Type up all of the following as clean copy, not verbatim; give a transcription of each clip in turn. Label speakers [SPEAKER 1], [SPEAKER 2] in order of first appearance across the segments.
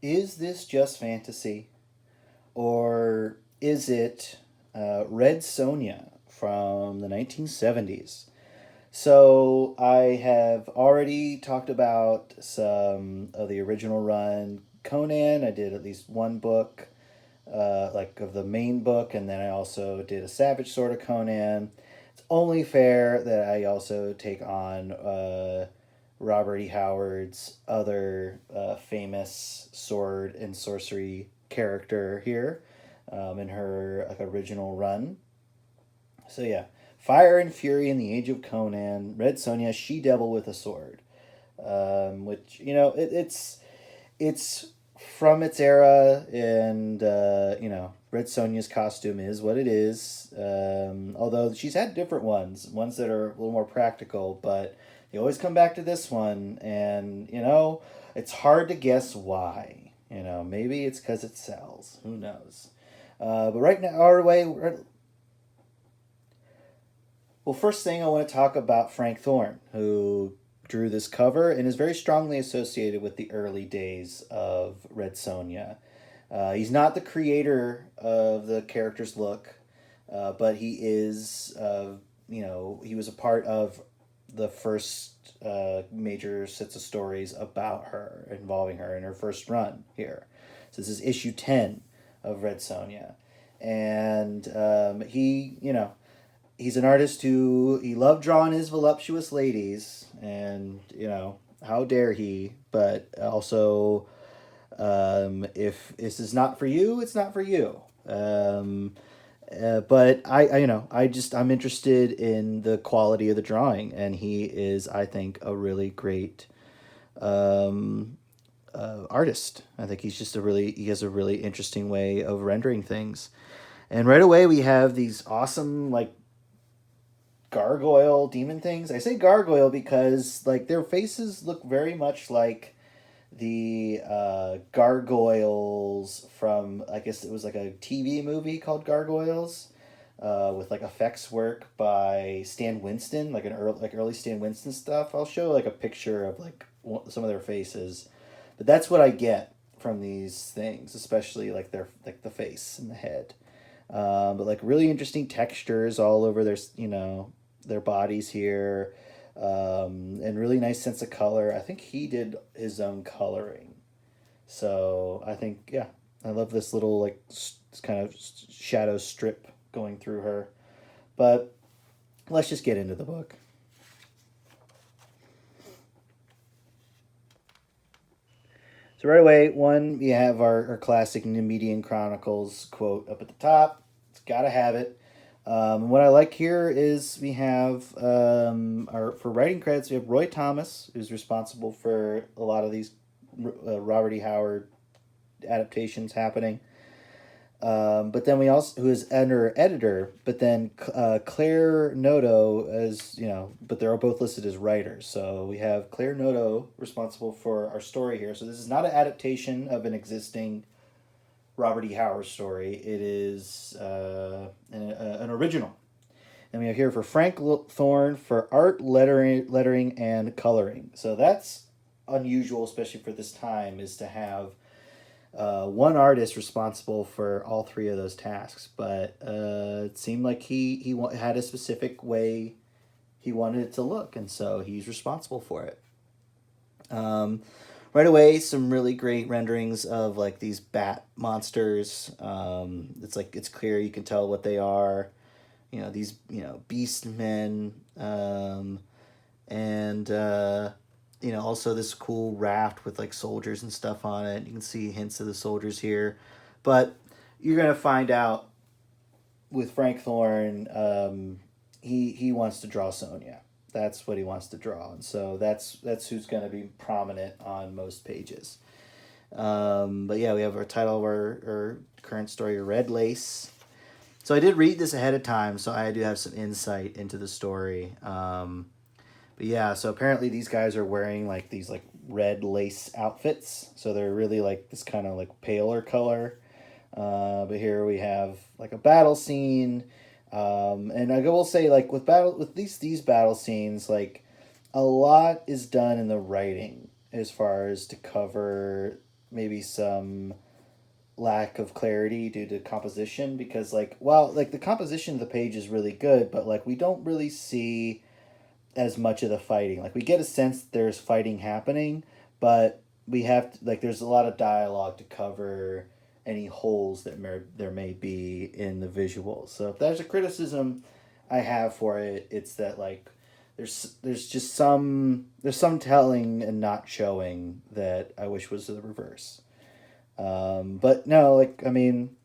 [SPEAKER 1] Is this just fantasy? Or is it Red Sonja from the 1970s? So I have already talked about some of the original run Conan. I did at least one book, like of the main book, and then I also did a Savage Sword of Conan. It's only fair that I also take on Robert E. Howard's other famous sword and sorcery character here in her like original run. So yeah, Fire and Fury in the Age of Conan, Red Sonja, She Devil with a Sword, which it's from its era, and Red Sonja's costume is what it is. Although she's had different ones that are a little more practical, but they always come back to this one, and it's hard to guess why. Maybe it's because it sells. Who knows? But right now, well, first thing I want to talk about Frank Thorne, who drew this cover and is very strongly associated with the early days of Red Sonja. He's not the creator of the character's look, but he is, he was a part of the first major sets of stories about her, involving her in her first run here. So this is issue 10 of Red Sonja. And he's an artist who he loved drawing his voluptuous ladies, and how dare he? But also, if this is not for you, it's not for you. But I'm interested in the quality of the drawing, and he is, I think, a really great artist. I think he has a really interesting way of rendering things. And right away we have these awesome like gargoyle demon things. I say gargoyle because like their faces look very much like the gargoyles from, I guess it was like a TV movie called Gargoyles, with like effects work by Stan Winston, like early Stan Winston stuff. I'll show like a picture of like some of their faces, but that's what I get from these things, especially like the face and the head. But like really interesting textures all over their bodies here, and really nice sense of color. I think he did his own coloring, so I think yeah, I love this little like kind of shadow strip going through her. But let's just get into the book. So right away, one, we have our classic Numidian Chronicles quote up at the top. It's gotta have it. What I like here is we have our for writing credits. We have Roy Thomas, who's responsible for a lot of these Robert E. Howard adaptations happening. But then we also, who is editor, but then Clair Noto as but they're both listed as writers. So we have Clair Noto responsible for our story here. So this is not an adaptation of an existing Robert E. Howard story. It is an original. And we have here for Frank Thorne for art, lettering, and coloring. So that's unusual, especially for this time, is to have one artist responsible for all three of those tasks. But it seemed like he had a specific way he wanted it to look, and so he's responsible for it. Right away, some really great renderings of like these bat monsters. It's clear, you can tell what they are. These beast men, and also this cool raft with like soldiers and stuff on it. You can see hints of the soldiers here, but you're gonna find out with Frank Thorne, he wants to draw Sonja. That's what he wants to draw, and so that's who's going to be prominent on most pages. But yeah, we have our title of our current story, Red Lace. So I did read this ahead of time, so I do have some insight into the story. But yeah, so apparently these guys are wearing like these like red lace outfits, so they're really like this kind of like paler color. But here we have like a battle scene. And I will say, like with these battle scenes, like a lot is done in the writing as far as to cover maybe some lack of clarity due to composition, because like, well, like the composition of the page is really good, but like we don't really see as much of the fighting. Like we get a sense that there's fighting happening, but we have to, like, there's a lot of dialogue to cover any holes that there may be in the visuals. So if there's a criticism I have for it, it's that like there's just some telling and not showing that I wish was the reverse. But no, like, I mean,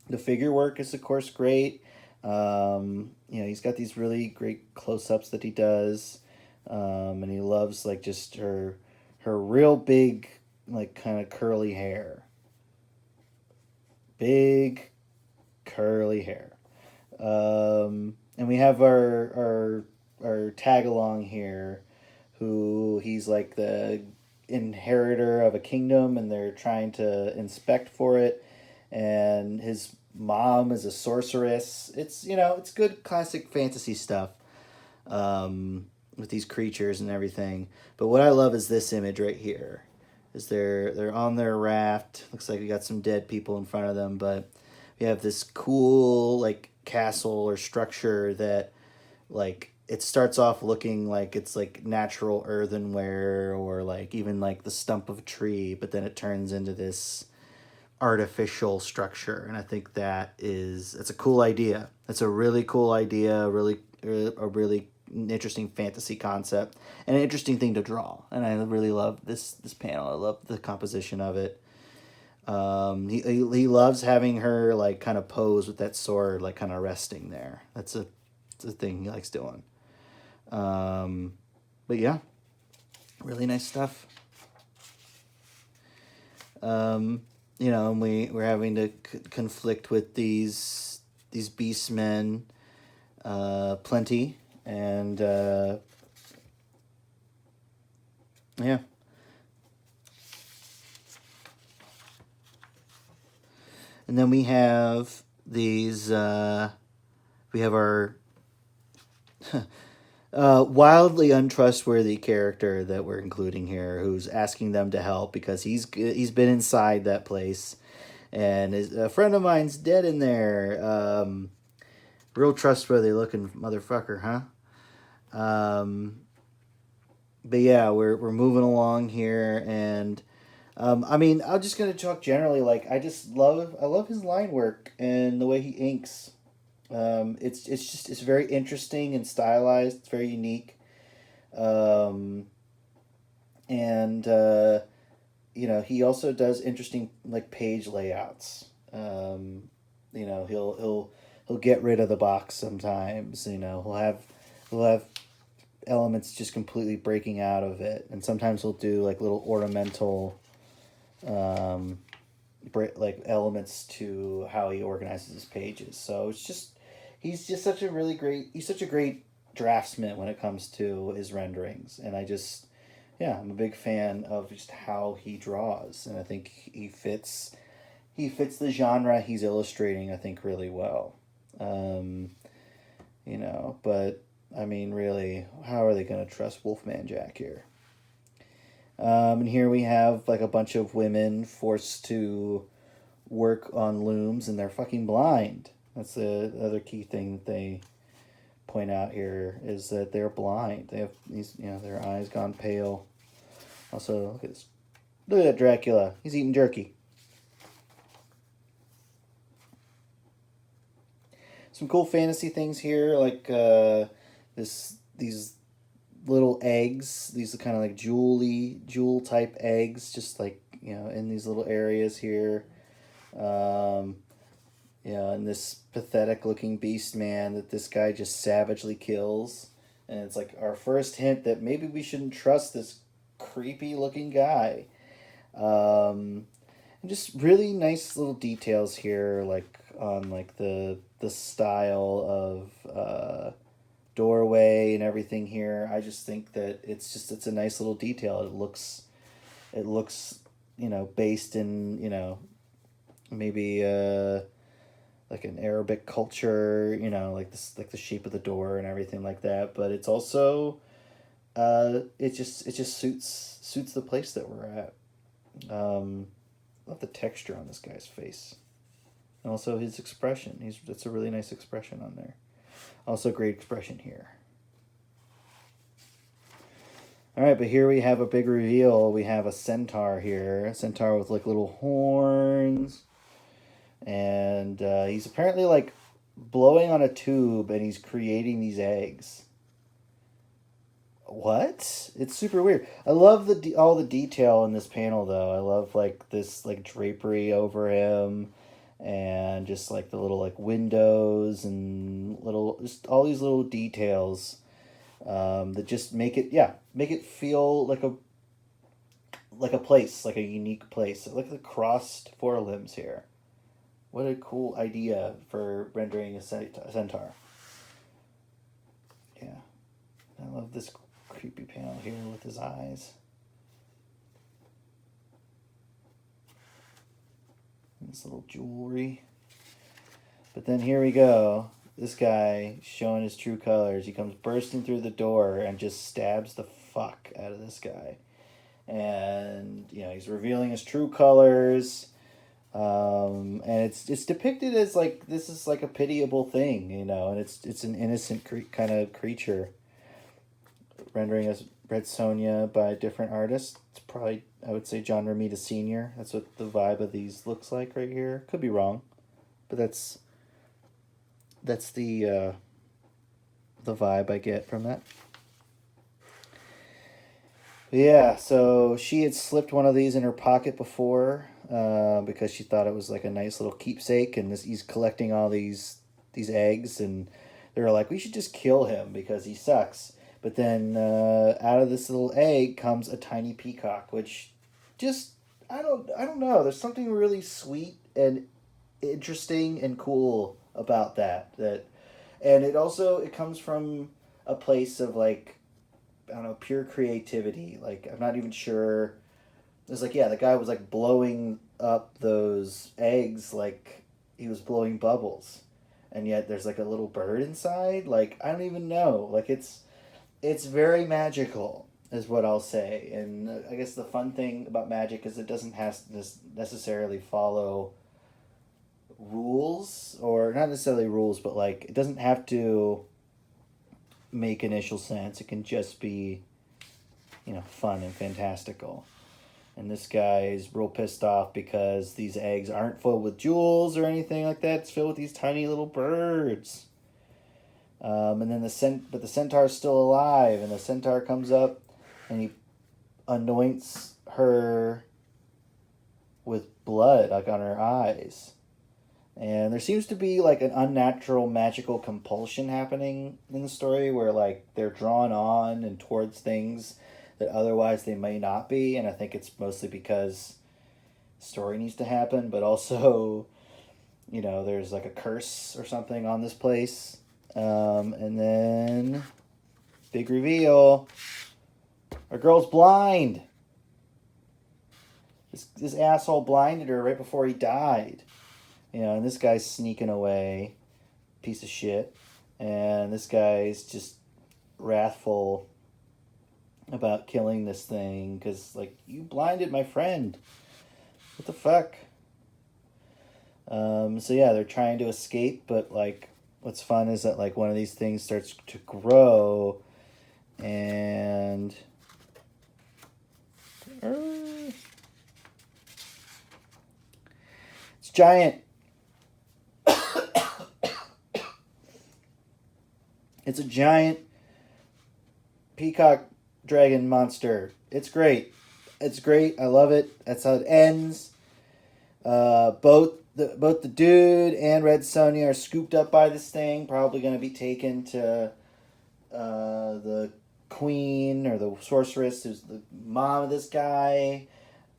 [SPEAKER 1] the figure work is of course great. He's got these really great close-ups that he does, and he loves like just her real big, like, kind of curly hair, big curly hair. And we have our tag along here, who he's like the inheritor of a kingdom, and they're trying to inspect for it, and his mom is a sorceress. It's good classic fantasy stuff, with these creatures and everything. But what I love is this image right here. Is they're on their raft. Looks like we got some dead people in front of them, but we have this cool like castle or structure that, like, it starts off looking like it's like natural earthenware or like even like the stump of a tree, but then it turns into this artificial structure, and I think that's a cool idea. That's a really cool idea, a really interesting fantasy concept, and an interesting thing to draw. And I really love this panel. I love the composition of it. He loves having her like kind of pose with that sword, like kind of resting there. It's a thing he likes doing. But yeah, really nice stuff. And we're having to conflict with these beastmen, plenty, and yeah. And then we have these. We have our wildly untrustworthy character that we're including here, who's asking them to help because he's been inside that place, and a friend of mine's dead in there. Real trustworthy looking motherfucker, huh? But yeah, we're moving along here, and I'm just gonna talk generally. Like, I love his line work and the way he inks. It's very interesting and stylized. It's very unique, and he also does interesting like page layouts. He'll get rid of the box sometimes. He'll have elements just completely breaking out of it, and sometimes he'll do like little ornamental like elements to how he organizes his pages. So he's such a great draftsman when it comes to his renderings, and I'm a big fan of just how he draws, and I think he fits the genre he's illustrating, I think, really well. But I mean, really, how are they going to trust Wolfman Jack here? And here we have like a bunch of women forced to work on looms, and they're fucking blind. That's the other key thing that they point out here, is that they're blind. They have these, their eyes gone pale. Also, look at this. Look at that Dracula. He's eating jerky. Some cool fantasy things here, like these little eggs. These are kind of like jewel type eggs, just like, in these little areas here. And this pathetic looking beast man that this guy just savagely kills. And it's like our first hint that maybe we shouldn't trust this creepy looking guy. And just really nice little details here, like on like the style of doorway and everything here. I just think that it's a nice little detail. It looks based in maybe like an Arabic culture, like this, like the shape of the door and everything like that. But it's also it just suits the place that we're at. Love the texture on this guy's face. And also his expression. That's a really nice expression on there. Also great expression here. All right, but here we have a big reveal. We have a centaur here. A centaur with like little horns. And he's apparently like blowing on a tube and he's creating these eggs. What? It's super weird. I love all the detail in this panel though. I love like this like drapery over him and just like the little like windows and little just all these little details that just make it feel like a place, like a unique place. Look at the crossed forelimbs here. What a cool idea for rendering a centaur. Yeah. I love this creepy panel here with his eyes. This little jewelry. But then here we go. This guy showing his true colors. He comes bursting through the door and just stabs the fuck out of this guy. And, he's revealing his true colors. And it's depicted as like this is like a pitiable thing, and it's an innocent kind of creature. Rendering as Red Sonja by a different artist. It's probably, I would say, John Romita Sr. That's what the vibe of these looks like right here. Could be wrong, but that's the vibe I get from that. Yeah, so she had slipped one of these in her pocket before because she thought it was like a nice little keepsake, and he's collecting all these eggs, and they were like, we should just kill him because he sucks. But then out of this little egg comes a tiny peacock, which just I don't know. There's something really sweet and interesting and cool about that. And it comes from a place of like, I don't know, pure creativity. Like, I'm not even sure. It's like, yeah, the guy was like blowing up those eggs like he was blowing bubbles, and yet there's like a little bird inside. Like, I don't even know. Like, it's very magical, is what I'll say. And I guess the fun thing about magic is it doesn't have to necessarily follow rules, or not necessarily rules, but like it doesn't have to make initial sense. It can just be, fun and fantastical. And this guy is real pissed off because these eggs aren't filled with jewels or anything like that. It's filled with these tiny little birds. And then the centaur is still alive, and the centaur comes up and he anoints her with blood, like on her eyes. And there seems to be like an unnatural magical compulsion happening in the story where like they're drawn on and towards things that otherwise they may not be. And I think it's mostly because story needs to happen, but also, there's like a curse or something on this place. And then big reveal. Our girl's blind. This asshole blinded her right before he died. And this guy's sneaking away. Piece of shit. And this guy's just wrathful about killing this thing because, like, you blinded my friend. What the fuck? So yeah, they're trying to escape, but like, what's fun is that like one of these things starts to grow, and it's giant. It's a giant peacock dragon monster. It's great. It's great. I love it. That's how it ends. Both the dude and Red Sonja are scooped up by this thing. Probably going to be taken to the queen or the sorceress who's the mom of this guy.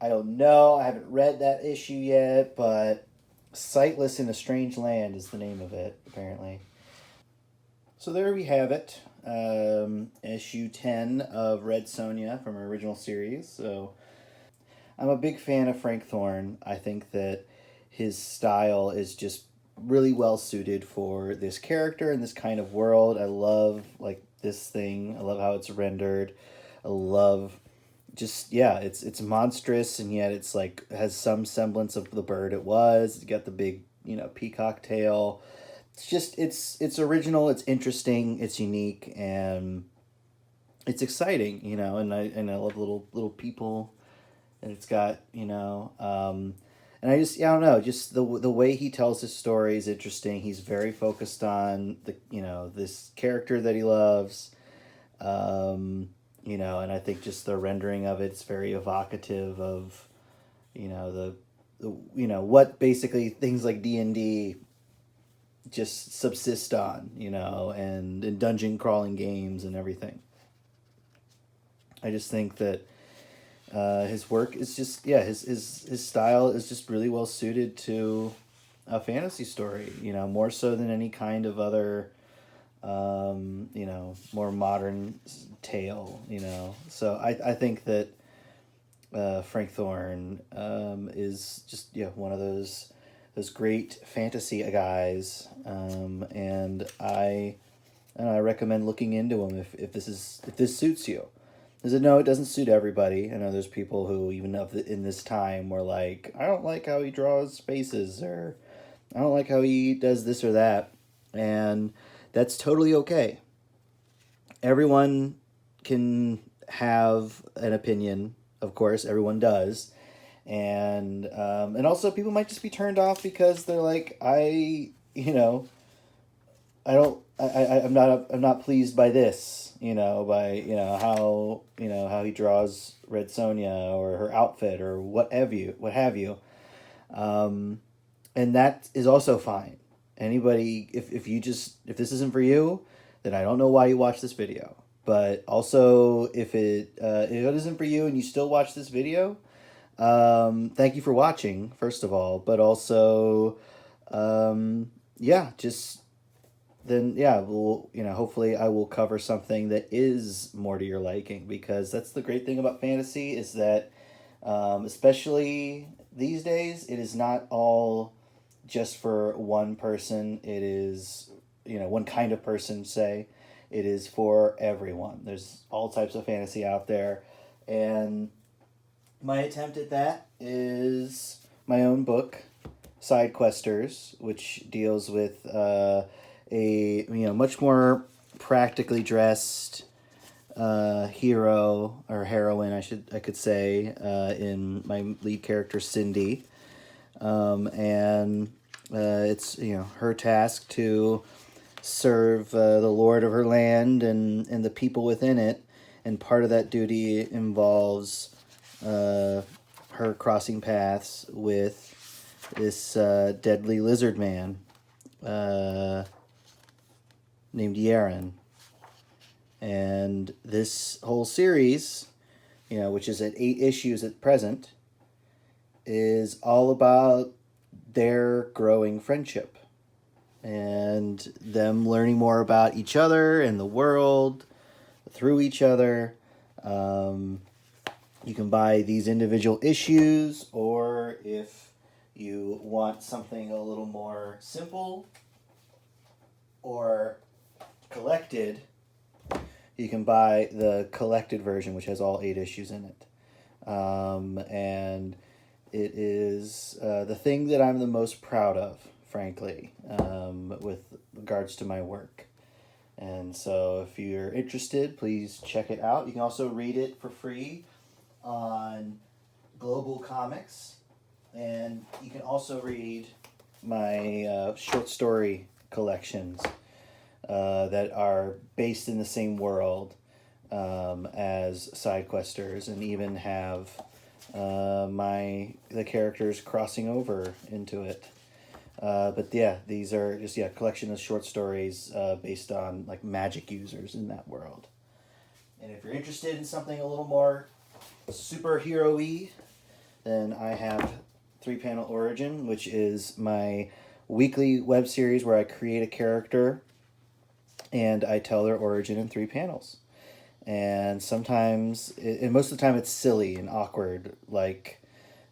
[SPEAKER 1] I don't know. I haven't read that issue yet, but Sightless in a Strange Land is the name of it, apparently. So there we have it. Issue 10 of Red Sonja from her original series. So I'm a big fan of Frank Thorne. I think that his style is just really well suited for this character and this kind of world. I love like this thing. I love how it's rendered. I love just, yeah, it's monstrous, and yet it's like has some semblance of the bird it was. It's got the big, peacock tail. It's just it's original, it's interesting, it's unique, and it's exciting, and I love little people, and it's got, and I just, yeah, I don't know, just the way he tells his story is interesting. He's very focused on this character that he loves, and I think just the rendering of it's very evocative of, what basically things like D&D just subsist on, and dungeon crawling games and everything. I just think that his work is just, yeah, his style is just really well suited to a fantasy story, more so than any kind of other more modern tale, So I think that Frank Thorne is just, one of those great fantasy guys, and I recommend looking into him if this suits you. Because no, it doesn't suit everybody. I know there's people who, even in this time, were like, I don't like how he draws faces, or I don't like how he does this or that. And that's totally okay. Everyone can have an opinion, of course, everyone does. And also people might just be turned off because they're like, I'm not pleased by this, by, how he draws Red Sonja or her outfit or what have you. And that is also fine. Anybody, if this isn't for you, then I don't know why you watch this video. But also, if it isn't for you and you still watch this video, thank you for watching, first of all. But also, yeah, just then, yeah, hopefully I will cover something that is more to your liking, because that's the great thing about fantasy, is that, especially these days, it is not all just for one person. It is, one kind of person, say. It is for everyone. There's all types of fantasy out there. And my attempt at that is my own book, Side Questers, which deals with a much more practically dressed hero or heroine, I could say, in my lead character Cindy, and it's her task to serve the lord of her land and the people within it, and part of that duty involves her crossing paths with this deadly lizard man named Yaren. And this whole series, which is at 8 issues at present, is all about their growing friendship and them learning more about each other and the world through each other. You can buy these individual issues, or if you want something a little more simple or collected, you can buy the collected version, which has all 8 issues in it. And it is the thing that I'm the most proud of, frankly, with regards to my work. And so if you're interested, please check it out. You can also read it for free on Global Comics. And you can also read my short story collections that are based in the same world as Side Questers, and even have the characters crossing over into it. But yeah, these are just a collection of short stories based on like magic users in that world. And if you're interested in something a little more superhero-y, then I have 3-Panel Origin, which is my weekly web series where I create a character and I tell their origin in 3 panels. And sometimes, and most of the time, it's silly and awkward, like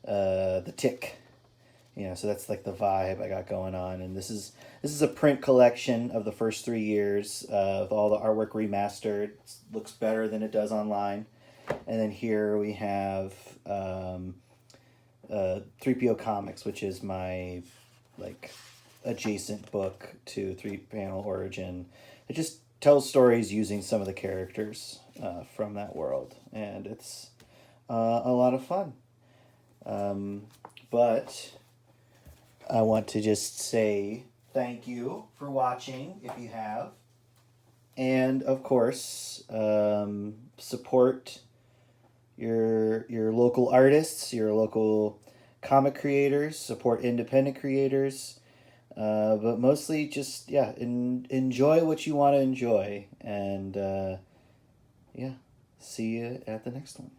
[SPEAKER 1] The Tick. So that's like the vibe I got going on. And this is a print collection of the first 3 years of all the artwork remastered. It looks better than it does online. And then here we have 3PO Comics, which is my like adjacent book to Three Panel Origin. It just tells stories using some of the characters from that world, and it's a lot of fun. But I want to just say thank you for watching if you have. And of course, support your local artists, your local comic creators, support independent creators, but mostly just enjoy what you want to enjoy, and yeah, see you at the next one.